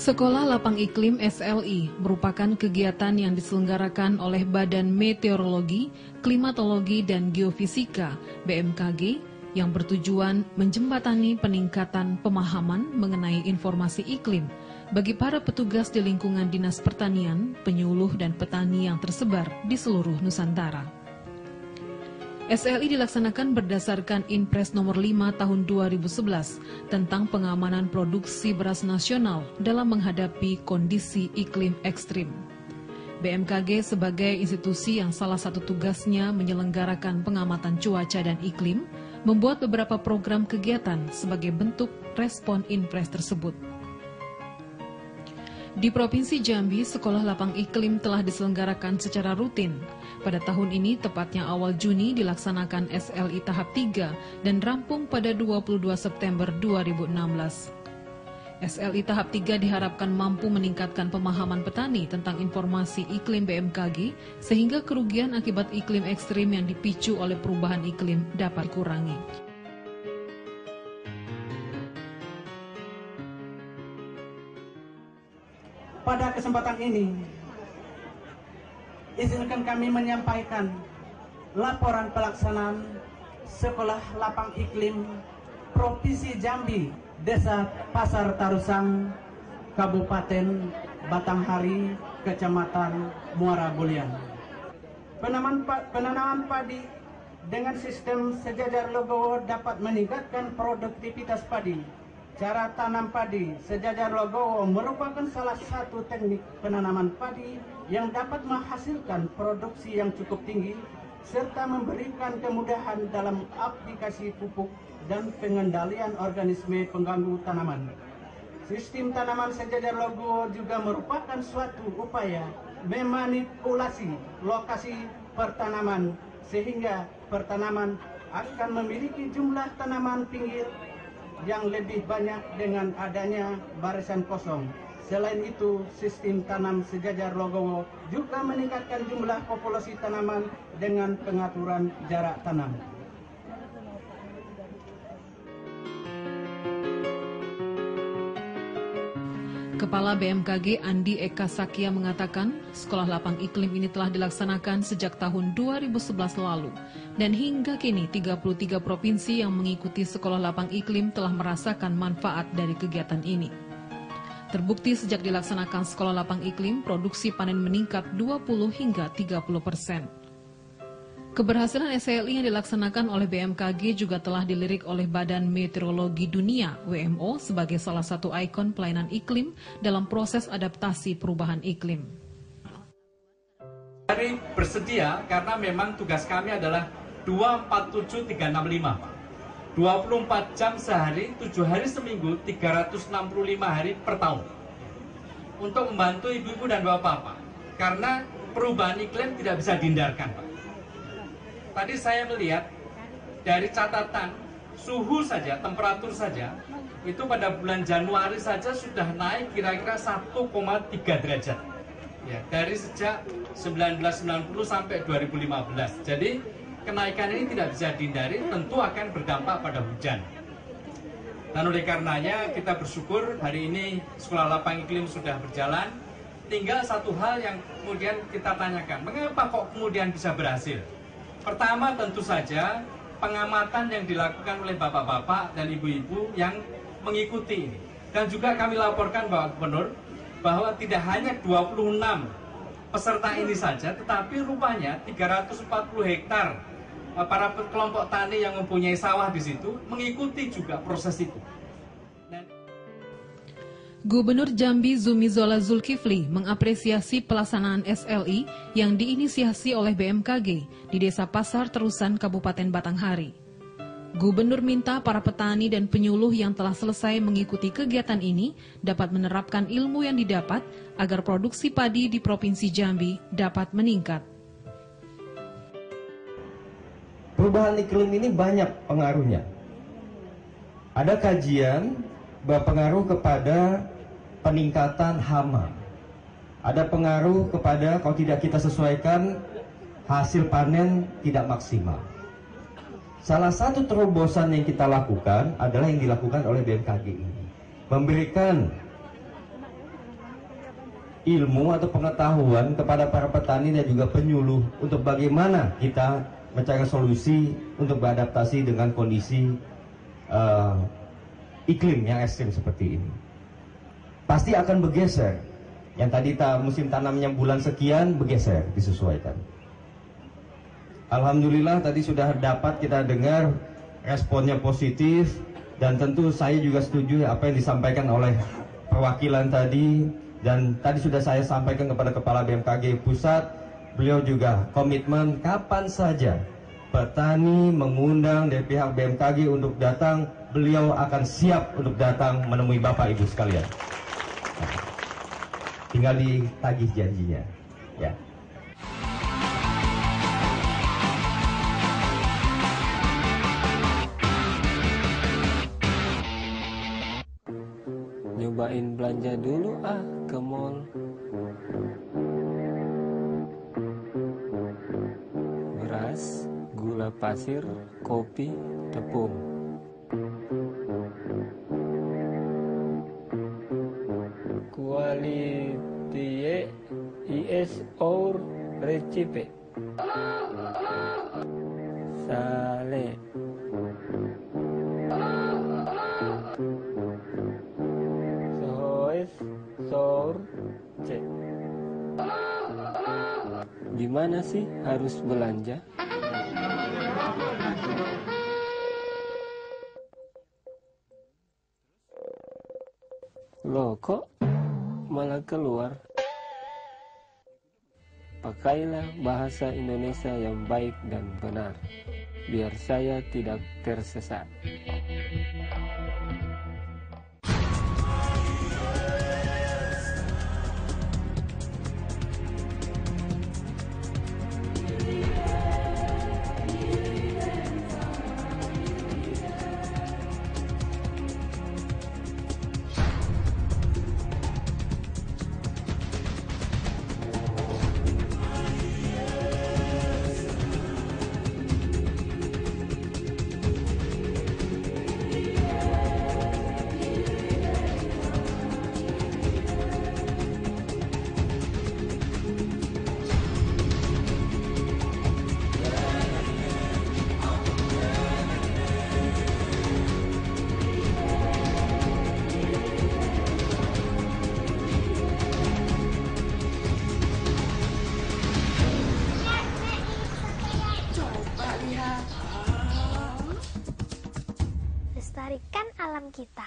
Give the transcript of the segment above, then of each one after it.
Sekolah Lapang Iklim SLI merupakan kegiatan yang diselenggarakan oleh Badan Meteorologi, Klimatologi, dan Geofisika (BMKG) yang bertujuan menjembatani peningkatan pemahaman mengenai informasi iklim bagi para petugas di lingkungan Dinas Pertanian, penyuluh, dan petani yang tersebar di seluruh Nusantara. SLI dilaksanakan berdasarkan Inpres nomor 5 tahun 2011 tentang pengamanan produksi beras nasional dalam menghadapi kondisi iklim ekstrim. BMKG sebagai institusi yang salah satu tugasnya menyelenggarakan pengamatan cuaca dan iklim, membuat beberapa program kegiatan sebagai bentuk respon Inpres tersebut. Di Provinsi Jambi, Sekolah Lapang Iklim telah diselenggarakan secara rutin. Pada tahun ini, tepatnya awal Juni, dilaksanakan SLI tahap 3 dan rampung pada 22 September 2016. SLI tahap 3 diharapkan mampu meningkatkan pemahaman petani tentang informasi iklim BMKG, sehingga kerugian akibat iklim ekstrim yang dipicu oleh perubahan iklim dapat dikurangi. Pada kesempatan ini, izinkan kami menyampaikan laporan pelaksanaan Sekolah Lapang Iklim Provinsi Jambi, Desa Pasar Tarusang, Kabupaten Batanghari, Kecamatan Muara Bulian. Penanaman padi dengan sistem sejajar logo dapat meningkatkan produktivitas padi. Cara tanam padi sejajar logo merupakan salah satu teknik penanaman padi yang dapat menghasilkan produksi yang cukup tinggi serta memberikan kemudahan dalam aplikasi pupuk dan pengendalian organisme pengganggu tanaman. Sistem tanaman sejajar logo juga merupakan suatu upaya memanipulasi lokasi pertanaman sehingga pertanaman akan memiliki jumlah tanaman pinggir yang lebih banyak dengan adanya barisan kosong. Selain itu, sistem tanam sejajar logo juga meningkatkan jumlah populasi tanaman dengan pengaturan jarak tanam. Kepala BMKG Andi Eka Sakya mengatakan, Sekolah Lapang Iklim ini telah dilaksanakan sejak tahun 2011 lalu, dan hingga kini 33 provinsi yang mengikuti Sekolah Lapang Iklim telah merasakan manfaat dari kegiatan ini. Terbukti sejak dilaksanakan Sekolah Lapang Iklim, produksi panen meningkat 20 hingga 30%. Keberhasilan SLI yang dilaksanakan oleh BMKG juga telah dilirik oleh Badan Meteorologi Dunia (WMO) sebagai salah satu ikon pelayanan iklim dalam proses adaptasi perubahan iklim. Hari bersedia karena memang tugas kami adalah 247365, 24 jam sehari, 7 hari seminggu, 365 hari per tahun, untuk membantu ibu-ibu dan bapak-bapak, karena perubahan iklim tidak bisa dihindarkan, Pak. Tadi saya melihat dari catatan suhu saja, temperatur saja, itu pada bulan Januari saja sudah naik kira-kira 1,3 derajat. Ya, dari sejak 1990 sampai 2015. Jadi kenaikan ini tidak bisa dihindari, tentu akan berdampak pada hujan. Dan oleh karenanya kita bersyukur hari ini Sekolah Lapang Iklim sudah berjalan. Tinggal satu hal yang kemudian kita tanyakan, mengapa kok kemudian bisa berhasil? Pertama, tentu saja pengamatan yang dilakukan oleh bapak-bapak dan ibu-ibu yang mengikuti ini. Dan juga kami laporkan Bapak Gubernur bahwa tidak hanya 26 peserta ini saja, tetapi rupanya 340 hektar para kelompok tani yang mempunyai sawah di situ mengikuti juga proses itu. Gubernur Jambi Zumi Zola Zulkifli mengapresiasi pelaksanaan SLI yang diinisiasi oleh BMKG di Desa Pasar Terusan, Kabupaten Batanghari. Gubernur minta para petani dan penyuluh yang telah selesai mengikuti kegiatan ini dapat menerapkan ilmu yang didapat agar produksi padi di Provinsi Jambi dapat meningkat. Perubahan iklim ini banyak pengaruhnya. Ada kajian berpengaruh kepada peningkatan hama. Ada pengaruh kepada kalau tidak kita sesuaikan hasil panen tidak maksimal. Salah satu terobosan yang kita lakukan adalah yang dilakukan oleh BMKG ini. Memberikan ilmu atau pengetahuan kepada para petani dan juga penyuluh untuk bagaimana kita mencari solusi untuk beradaptasi dengan kondisi iklim yang ekstrim seperti ini. Pasti akan bergeser. Yang tadi musim tanamnya bulan sekian bergeser, disesuaikan. Alhamdulillah tadi sudah dapat kita dengar responnya positif, dan tentu saya juga setuju apa yang disampaikan oleh perwakilan tadi, dan tadi sudah saya sampaikan kepada Kepala BMKG Pusat. Beliau juga komitmen kapan saja petani mengundang dari pihak BMKG untuk datang, beliau akan siap untuk datang menemui Bapak Ibu sekalian. Tinggal ditagih janjinya, ya. Nyobain belanja dulu ke mall. Beras, gula pasir, kopi, tepung. Quality is our recipe. Sale. Sour, cek. Di mana sih harus belanja? Loh, kok malah keluar? Pakailah bahasa Indonesia yang baik dan benar, biar saya tidak tersesat. Lestarikan alam kita.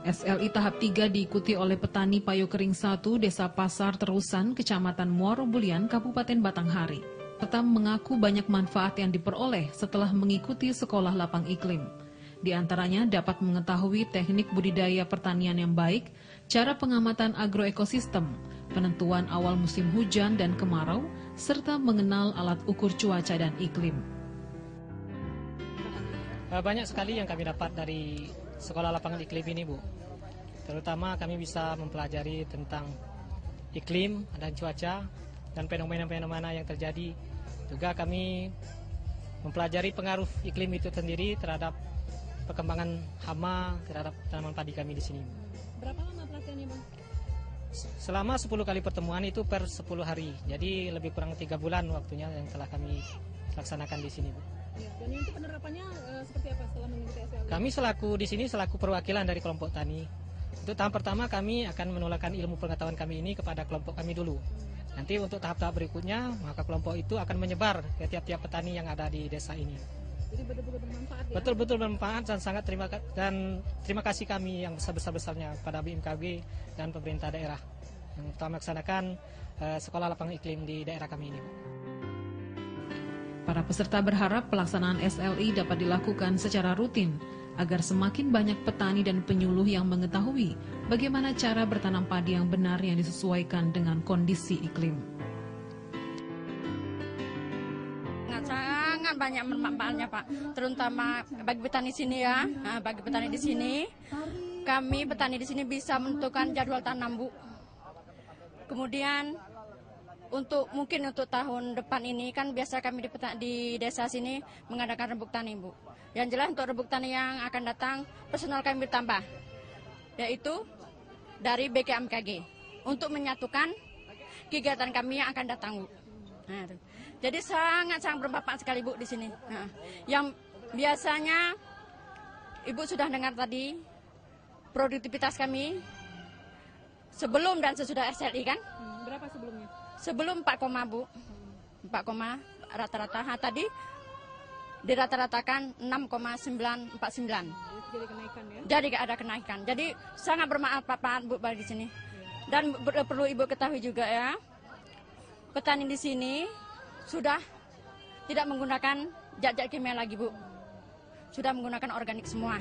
SLI tahap 3 diikuti oleh petani Payo Kering 1, Desa Pasar Terusan, Kecamatan Muaro Bulian, Kabupaten Batanghari. Serta mengaku banyak manfaat yang diperoleh setelah mengikuti sekolah lapang iklim. Di antaranya dapat mengetahui teknik budidaya pertanian yang baik, cara pengamatan agroekosistem, penentuan awal musim hujan dan kemarau, serta mengenal alat ukur cuaca dan iklim. Banyak sekali yang kami dapat dari sekolah lapangan iklim ini, Bu. Terutama kami bisa mempelajari tentang iklim dan cuaca dan fenomena-fenomena yang terjadi. Juga kami mempelajari pengaruh iklim itu sendiri terhadap perkembangan hama terhadap tanaman padi kami di sini. Berapa lama pelatihannya, Bang? Selama 10 kali pertemuan itu per 10 hari. Jadi lebih kurang 3 bulan waktunya yang telah kami laksanakan di sini, Bu. Ya, dan itu penerapannya seperti apa setelah mengikuti SLI? Kami selaku di sini selaku perwakilan dari kelompok tani. Untuk tahap pertama kami akan menularkan ilmu pengetahuan kami ini kepada kelompok kami dulu. Nanti untuk tahap-tahap berikutnya maka kelompok itu akan menyebar ke tiap-tiap petani yang ada di desa ini. Jadi betul-betul bermanfaat ya? Betul-betul bermanfaat dan sangat terima kasih kami yang besar-besarnya pada BMKG dan pemerintah daerah yang telah melaksanakan sekolah lapangan iklim di daerah kami ini. Para peserta berharap pelaksanaan SLI dapat dilakukan secara rutin agar semakin banyak petani dan penyuluh yang mengetahui bagaimana cara bertanam padi yang benar yang disesuaikan dengan kondisi iklim. Sangat banyak manfaatnya, Pak, terutama bagi petani sini ya. Nah, bagi petani di sini, kami petani di sini bisa menentukan jadwal tanam, Bu. Kemudian mungkin untuk tahun depan ini kan biasa kami di desa sini mengadakan rebuk tani, Bu. Yang jelas untuk rebuk tani yang akan datang personal kami bertambah, yaitu dari BKMKG untuk menyatukan kegiatan kami yang akan datang, Bu. Nah, jadi sangat-sangat bermanfaat sekali, Bu, di sini. Nah, yang biasanya Ibu sudah dengar tadi produktivitas kami sebelum dan sesudah RCLI kan? Berapa sebelumnya? Sebelum 4, Bu. 4, rata-rata. Tadi dirata-ratakan 6,949. Jadi kenaikan ya? Jadi ada kenaikan. Jadi sangat bermanfaat, Bu, bagi sini. Dan perlu Ibu ketahui juga ya, petani di sini sudah tidak menggunakan zat-zat kimia lagi, Bu. Sudah menggunakan organik semua.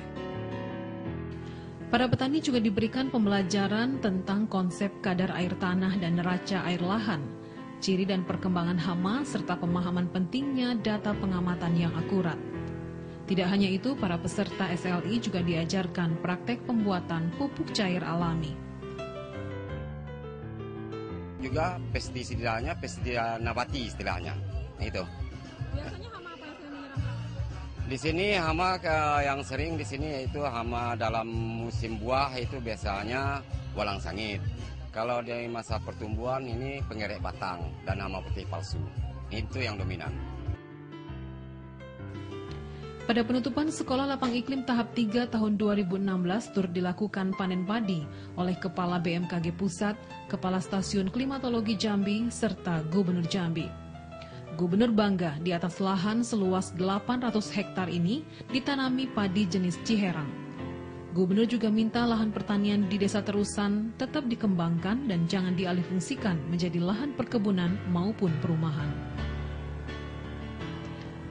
Para petani juga diberikan pembelajaran tentang konsep kadar air tanah dan neraca air lahan, ciri dan perkembangan hama, serta pemahaman pentingnya data pengamatan yang akurat. Tidak hanya itu, para peserta SLI juga diajarkan praktek pembuatan pupuk cair alami. Juga pestisidanya, pestisida nabati istilahnya. Itu. Biasanya hama apa yang sering menyerang? Di sini hama yang sering di sini yaitu hama dalam musim buah itu biasanya walang sangit. Kalau di masa pertumbuhan ini pengerek batang dan hama putih palsu. Itu yang dominan. Pada penutupan Sekolah Lapang Iklim tahap 3 tahun 2016 turut dilakukan panen padi oleh Kepala BMKG Pusat, Kepala Stasiun Klimatologi Jambi, serta Gubernur Jambi. Gubernur bangga di atas lahan seluas 800 hektar ini ditanami padi jenis Ciherang. Gubernur juga minta lahan pertanian di Desa Terusan tetap dikembangkan dan jangan dialihfungsikan menjadi lahan perkebunan maupun perumahan.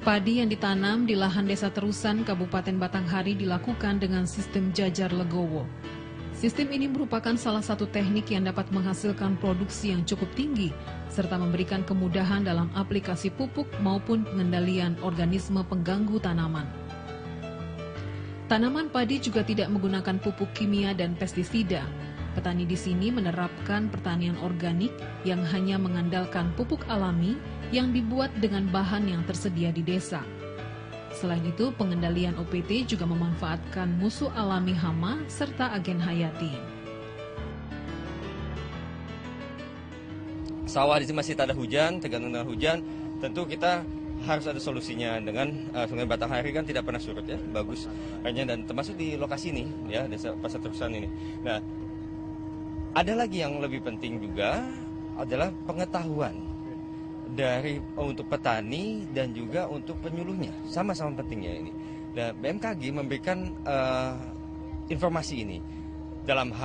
Padi yang ditanam di lahan Desa Terusan, Kabupaten Batanghari dilakukan dengan sistem jajar legowo. Sistem ini merupakan salah satu teknik yang dapat menghasilkan produksi yang cukup tinggi, serta memberikan kemudahan dalam aplikasi pupuk maupun pengendalian organisme pengganggu tanaman. Tanaman padi juga tidak menggunakan pupuk kimia dan pestisida. Petani di sini menerapkan pertanian organik yang hanya mengandalkan pupuk alami yang dibuat dengan bahan yang tersedia di desa. Selain itu, pengendalian OPT juga memanfaatkan musuh alami hama serta agen hayati. Sawah di sini masih tak ada hujan, tergantung dengan hujan. Tentu kita harus ada solusinya dengan Sungai Batanghari kan tidak pernah surut ya, bagus hanya dan termasuk di lokasi ini ya, Desa Pasar Terusan ini. Nah, ada lagi yang lebih penting juga adalah pengetahuan dari untuk petani dan juga untuk penyuluhnya, sama-sama pentingnya ini. Dan BMKG memberikan informasi ini dalam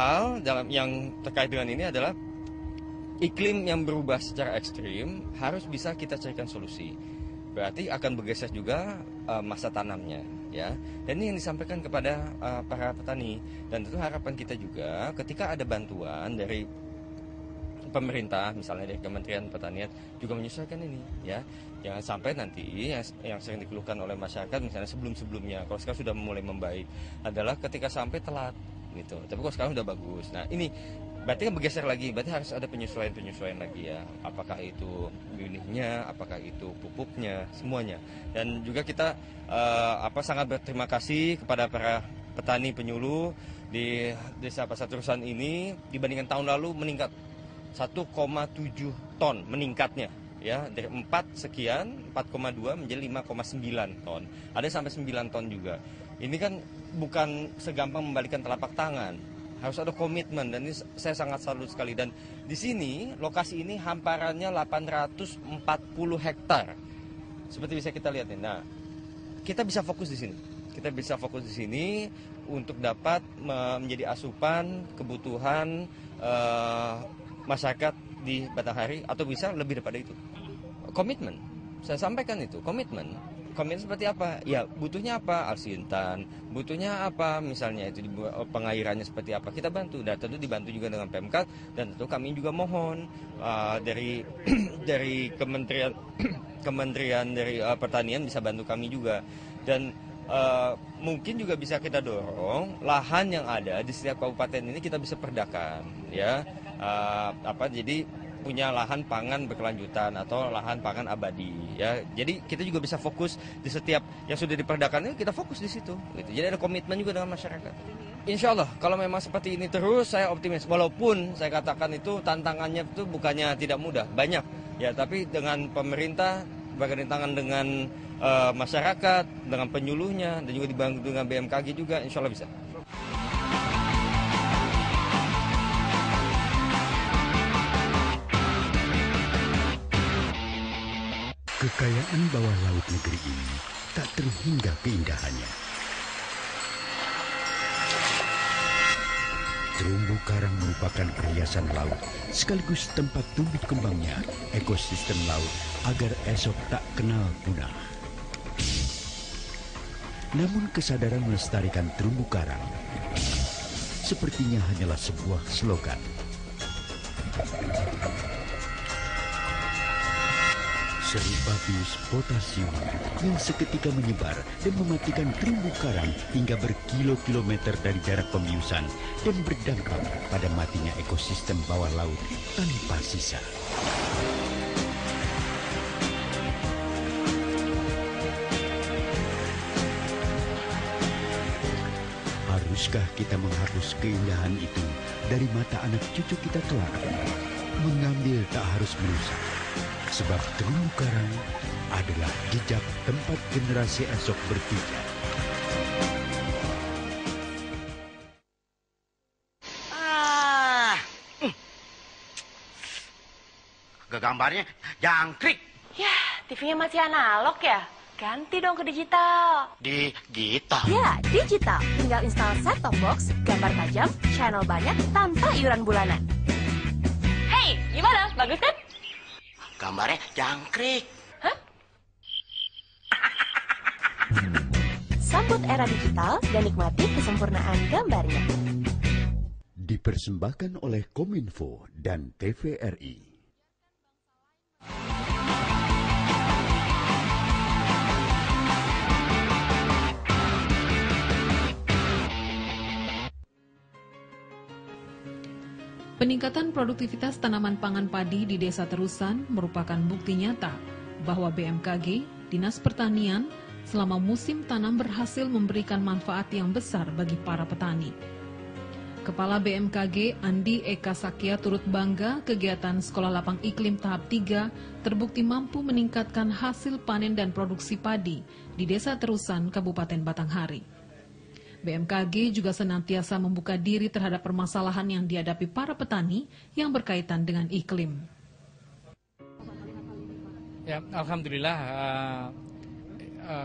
yang terkait dengan ini adalah iklim yang berubah secara ekstrim harus bisa kita carikan solusi. Berarti akan bergeser juga masa tanamnya, ya. Dan ini yang disampaikan kepada para petani. Dan tentu harapan kita juga ketika ada bantuan dari pemerintah, misalnya dari Kementerian Pertanian juga menyesuaikan ini, ya. Jangan sampai nanti yang sering dikeluhkan oleh masyarakat, misalnya sebelum-sebelumnya, kalau sekarang sudah mulai membaik, adalah ketika sampai telat, gitu. Tapi kalau sekarang sudah bagus. Nah, ini berarti kan bergeser lagi, berarti harus ada penyesuaian lagi ya. Apakah itu unitnya, apakah itu pupuknya, semuanya. Dan juga kita sangat berterima kasih kepada para petani penyuluh di Desa Pasar Terusan ini dibandingkan tahun lalu meningkat 1,7 ton meningkatnya ya, dari 4,2 menjadi 5,9 ton. Ada sampai 9 ton juga. Ini kan bukan segampang membalikan telapak tangan. Harus ada komitmen dan ini saya sangat salut sekali. Dan di sini lokasi ini hamparannya 840 hektar. Seperti bisa kita lihat nih. Nah, kita bisa fokus di sini. Kita bisa fokus di sini untuk dapat menjadi asupan kebutuhan masyarakat di Batanghari atau bisa lebih daripada itu. Komitmen, saya sampaikan itu, komitmen seperti apa? Ya, butuhnya apa? Alsintan, butuhnya apa? Misalnya itu pengairannya seperti apa? Kita bantu, dan tentu dibantu juga dengan Pemkab, dan tentu kami juga mohon dari dari Kementerian dari Pertanian bisa bantu kami juga, dan mungkin juga bisa kita dorong lahan yang ada di setiap kabupaten ini kita bisa perdakan, ya. Jadi punya lahan pangan berkelanjutan atau lahan pangan abadi ya. Jadi kita juga bisa fokus di setiap yang sudah diperdakan ini, kita fokus di situ gitu. Jadi ada komitmen juga dengan masyarakat. Insya Allah kalau memang seperti ini terus saya optimis. Walaupun saya katakan itu tantangannya itu bukannya tidak mudah, banyak ya, tapi dengan pemerintah berkelintangan dengan masyarakat, dengan penyuluhnya dan juga dibantu dengan BMKG juga, insya Allah bisa. Kekayaan bawah laut negeri ini tak terhingga keindahannya. Terumbu karang merupakan perhiasan laut, sekaligus tempat tumbuh kembangnya ekosistem laut agar esok tak kenal punah. Namun kesadaran melestarikan terumbu karang sepertinya hanyalah sebuah slogan. Serupa bius potasium yang seketika menyebar dan mematikan terumbu karang hingga berkilo-kilometer dari jarak pembiusan dan berdampak pada matinya ekosistem bawah laut tanpa sisa. Haruskah kita menghapus keindahan itu dari mata anak cucu kita kelak? Mengambil tak harus merusak. Sebab terumbu karang adalah jejak tempat generasi esok berpijak. Gambarnya jangkrik. Ya, TV-nya masih analog ya? Ganti dong ke digital. Digital? Ya, digital. Tinggal install set-top box, gambar tajam, channel banyak, tanpa iuran bulanan. Hey, gimana? Bagus kan? Gambarnya jangkrik. Hah? Sambut era digital dan nikmati kesempurnaan gambarnya. Dipersembahkan oleh Kominfo dan TVRI. Peningkatan produktivitas tanaman pangan padi di Desa Terusan merupakan bukti nyata bahwa BMKG, Dinas Pertanian, selama musim tanam berhasil memberikan manfaat yang besar bagi para petani. Kepala BMKG Andi Eka Sakya turut bangga kegiatan Sekolah Lapang Iklim tahap 3 terbukti mampu meningkatkan hasil panen dan produksi padi di Desa Terusan, Kabupaten Batanghari. BMKG juga senantiasa membuka diri terhadap permasalahan yang dihadapi para petani yang berkaitan dengan iklim. Ya, alhamdulillah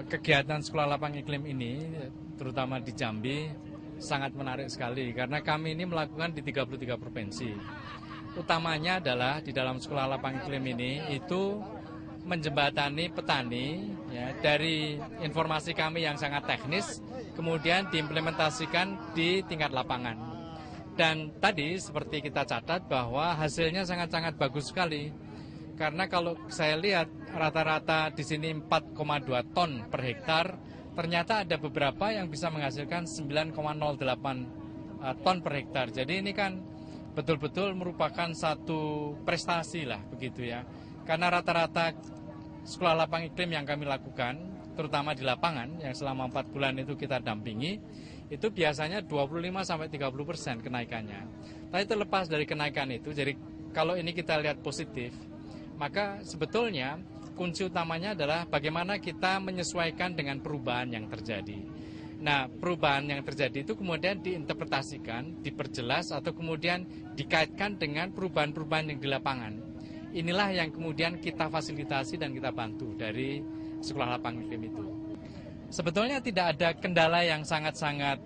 kegiatan Sekolah Lapang Iklim ini, terutama di Jambi, sangat menarik sekali karena kami ini melakukan di 33 provinsi. Utamanya adalah di dalam Sekolah Lapang Iklim ini itu menjembatani petani ya, dari informasi kami yang sangat teknis kemudian diimplementasikan di tingkat lapangan. Dan tadi seperti kita catat bahwa hasilnya sangat-sangat bagus sekali. Karena kalau saya lihat rata-rata di sini 4,2 ton per hektar, ternyata ada beberapa yang bisa menghasilkan 9,08 ton per hektar. Jadi ini kan betul-betul merupakan satu prestasi lah begitu ya. Karena rata-rata Sekolah Lapang Iklim yang kami lakukan, terutama di lapangan yang selama 4 bulan itu kita dampingi, itu biasanya 25-30% kenaikannya. Tapi terlepas dari kenaikan itu, jadi kalau ini kita lihat positif, maka sebetulnya kunci utamanya adalah bagaimana kita menyesuaikan dengan perubahan yang terjadi. Nah, perubahan yang terjadi itu kemudian diinterpretasikan, diperjelas, atau kemudian dikaitkan dengan perubahan-perubahan yang di lapangan. Inilah yang kemudian kita fasilitasi dan kita bantu dari Sekolah Lapang Iklim itu. Sebetulnya tidak ada kendala yang sangat-sangat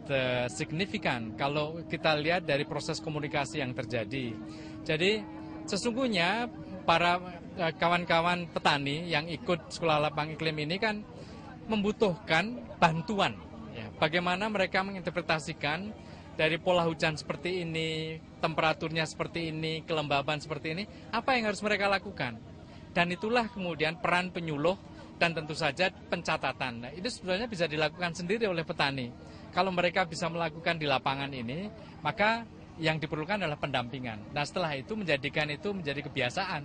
signifikan kalau kita lihat dari proses komunikasi yang terjadi. Jadi sesungguhnya para kawan-kawan petani yang ikut Sekolah Lapang Iklim ini kan membutuhkan bantuan. Ya, bagaimana mereka menginterpretasikan dari pola hujan seperti ini, temperaturnya seperti ini, kelembaban seperti ini, apa yang harus mereka lakukan? Dan itulah kemudian peran penyuluh dan tentu saja pencatatan. Nah, itu sebenarnya bisa dilakukan sendiri oleh petani. Kalau mereka bisa melakukan di lapangan ini, maka yang diperlukan adalah pendampingan. Nah setelah itu menjadikan itu menjadi kebiasaan.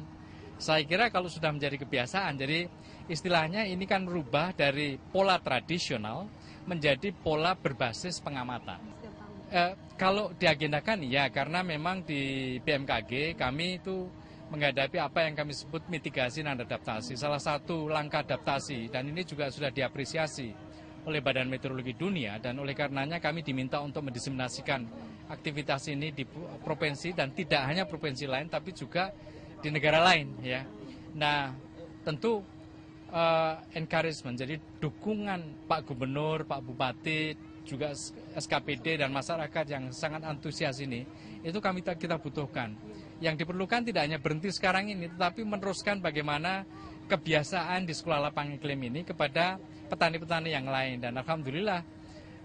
Saya kira kalau sudah menjadi kebiasaan, jadi istilahnya ini kan merubah dari pola tradisional menjadi pola berbasis pengamatan. Kalau diagendakan ya, karena memang di BMKG kami itu menghadapi apa yang kami sebut mitigasi dan adaptasi. Salah satu langkah adaptasi, dan ini juga sudah diapresiasi oleh Badan Meteorologi Dunia, dan oleh karenanya kami diminta untuk mendiseminasikan aktivitas ini di provinsi, dan tidak hanya provinsi lain tapi juga di negara lain ya. Nah tentu encouragement, jadi dukungan Pak Gubernur, Pak Bupati, juga SKPD dan masyarakat yang sangat antusias ini, itu kita butuhkan. Yang diperlukan tidak hanya berhenti sekarang ini, tetapi meneruskan bagaimana kebiasaan di sekolah lapang iklim ini kepada petani-petani yang lain. Dan alhamdulillah,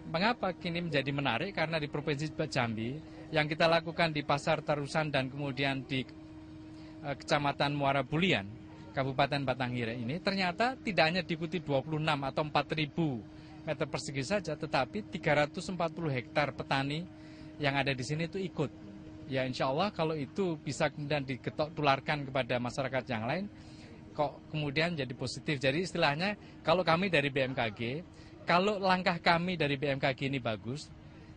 mengapa kini menjadi menarik? Karena di Provinsi Jambi yang kita lakukan di Pasar Tarusan dan kemudian di Kecamatan Muara Bulian, Kabupaten Batanghire ini ternyata tidak hanya diikuti 26 atau 4.000 meter persegi saja, tetapi 340 hektar petani yang ada di sini itu ikut. Ya insya Allah kalau itu bisa kemudian ditularkan kepada masyarakat yang lain, kok kemudian jadi positif. Jadi istilahnya kalau kami dari BMKG, kalau langkah kami dari BMKG ini bagus,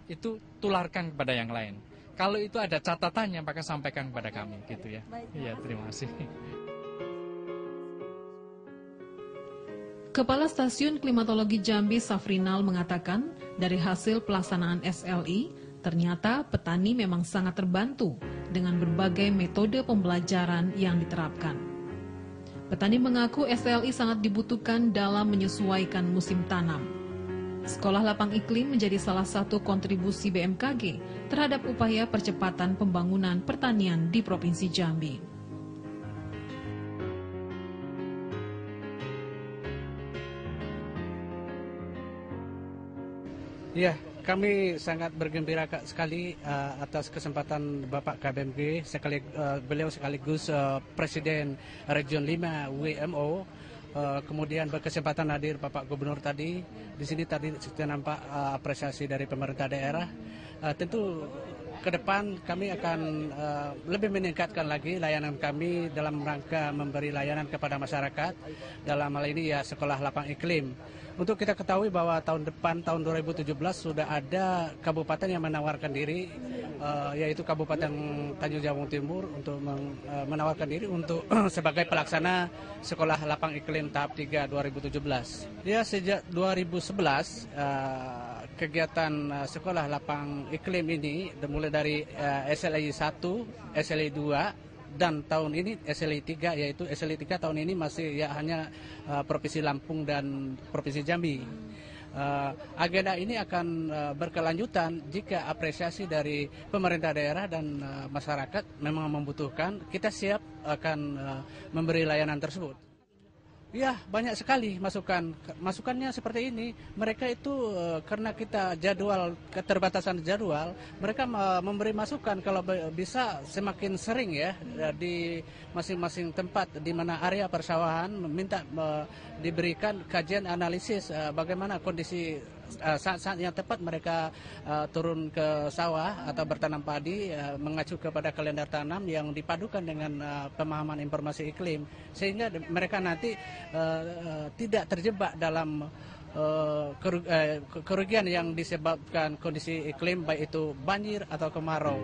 itu tularkan kepada yang lain. Kalau itu ada catatannya, maka sampaikan kepada kami, gitu ya. Iya, terima kasih. Kepala Stasiun Klimatologi Jambi Safrinal mengatakan, dari hasil pelaksanaan SLI, ternyata petani memang sangat terbantu dengan berbagai metode pembelajaran yang diterapkan. Petani mengaku SLI sangat dibutuhkan dalam menyesuaikan musim tanam. Sekolah Lapang Iklim menjadi salah satu kontribusi BMKG terhadap upaya percepatan pembangunan pertanian di Provinsi Jambi. Ya, kami sangat bergembira sekali atas kesempatan Bapak KBMG, beliau sekaligus Presiden Region 5 WMO. Kemudian berkesempatan hadir Bapak Gubernur tadi. Di sini tadi kita nampak apresiasi dari pemerintah daerah. Tentu ke depan kami akan lebih meningkatkan lagi layanan kami dalam rangka memberi layanan kepada masyarakat. Dalam hal ini ya Sekolah Lapang Iklim. Untuk kita ketahui bahwa tahun depan, tahun 2017 sudah ada kabupaten yang menawarkan diri, yaitu Kabupaten Tanjung Jabung Timur untuk menawarkan diri untuk sebagai pelaksana Sekolah Lapang Iklim tahap 3 2017. Ya, sejak 2011 kegiatan Sekolah Lapang Iklim ini dimulai dari SLI 1, SLI 2, dan tahun ini SLI 3, yaitu SLI 3 tahun ini masih ya hanya Provinsi Lampung dan Provinsi Jambi. Agenda ini akan berkelanjutan jika apresiasi dari pemerintah daerah dan masyarakat memang membutuhkan, kita siap akan memberi layanan tersebut. Ya, banyak sekali masukan. Masukannya seperti ini. Mereka itu karena kita keterbatasan jadwal, mereka memberi masukan kalau bisa semakin sering ya di masing-masing tempat di mana area persawahan minta diberikan kajian analisis bagaimana kondisi saat-saat yang tepat mereka turun ke sawah atau bertanam padi, mengacu kepada kalender tanam yang dipadukan dengan pemahaman informasi iklim, sehingga mereka nanti tidak terjebak dalam kerugian yang disebabkan kondisi iklim, baik itu banjir atau kemarau.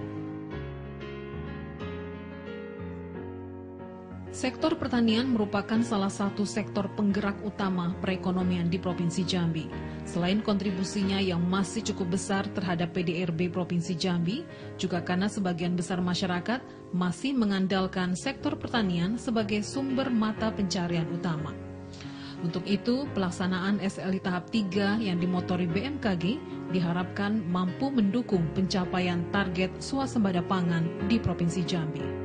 Sektor pertanian merupakan salah satu sektor penggerak utama perekonomian di Provinsi Jambi. Selain kontribusinya yang masih cukup besar terhadap PDRB Provinsi Jambi, juga karena sebagian besar masyarakat masih mengandalkan sektor pertanian sebagai sumber mata pencarian utama. Untuk itu, pelaksanaan SLI tahap 3 yang dimotori BMKG diharapkan mampu mendukung pencapaian target swasembada pangan di Provinsi Jambi.